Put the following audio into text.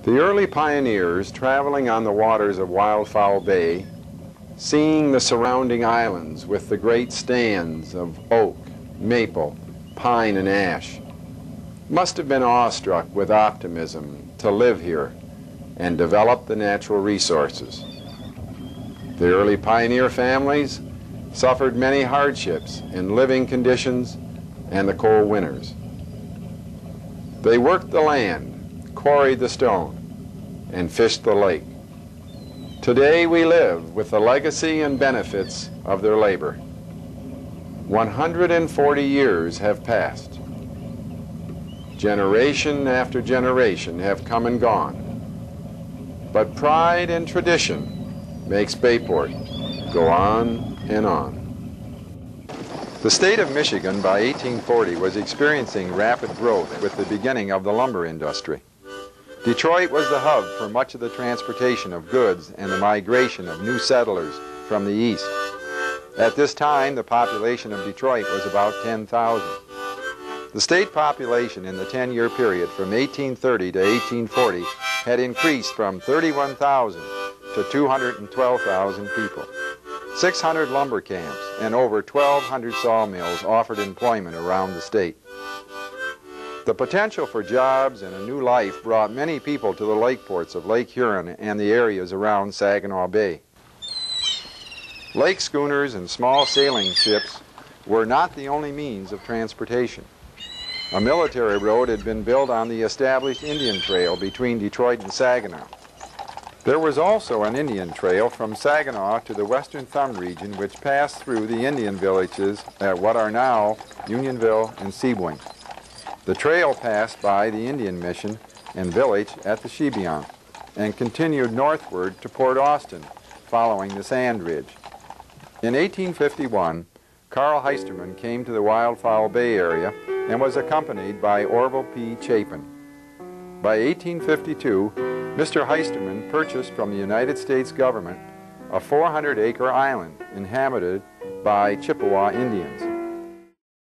The early pioneers traveling on the waters of Wildfowl Bay, seeing the surrounding islands with the great stands of oak, maple, pine, and ash, must have been awestruck with optimism to live here and develop the natural resources. The early pioneer families suffered many hardships in living conditions and the cold winters. They worked the land, quarried the stone, and fished the lake. Today we live with the legacy and benefits of their labor. 140 years have passed. Generation after generation have come and gone. But pride and tradition makes Bayport go on and on. The state of Michigan by 1840 was experiencing rapid growth with the beginning of the lumber industry. Detroit was the hub for much of the transportation of goods and the migration of new settlers from the east. At this time, the population of Detroit was about 10,000. The state population in the 10-year period from 1830 to 1840 had increased from 31,000 to 212,000 people. 600 lumber camps and over 1,200 sawmills offered employment around the state. The potential for jobs and a new life brought many people to the lake ports of Lake Huron and the areas around Saginaw Bay. Lake schooners and small sailing ships were not the only means of transportation. A military road had been built on the established Indian Trail between Detroit and Saginaw. There was also an Indian trail from Saginaw to the Western Thumb region which passed through the Indian villages at what are now Unionville and Sebring. The trail passed by the Indian Mission and village at the Chebion and continued northward to Port Austin, following the Sand Ridge. In 1851, Carl Heisterman came to the Wildfowl Bay area and was accompanied by Orville P. Chapin. By 1852, Mr. Heisterman purchased from the United States government a 400-acre island inhabited by Chippewa Indians.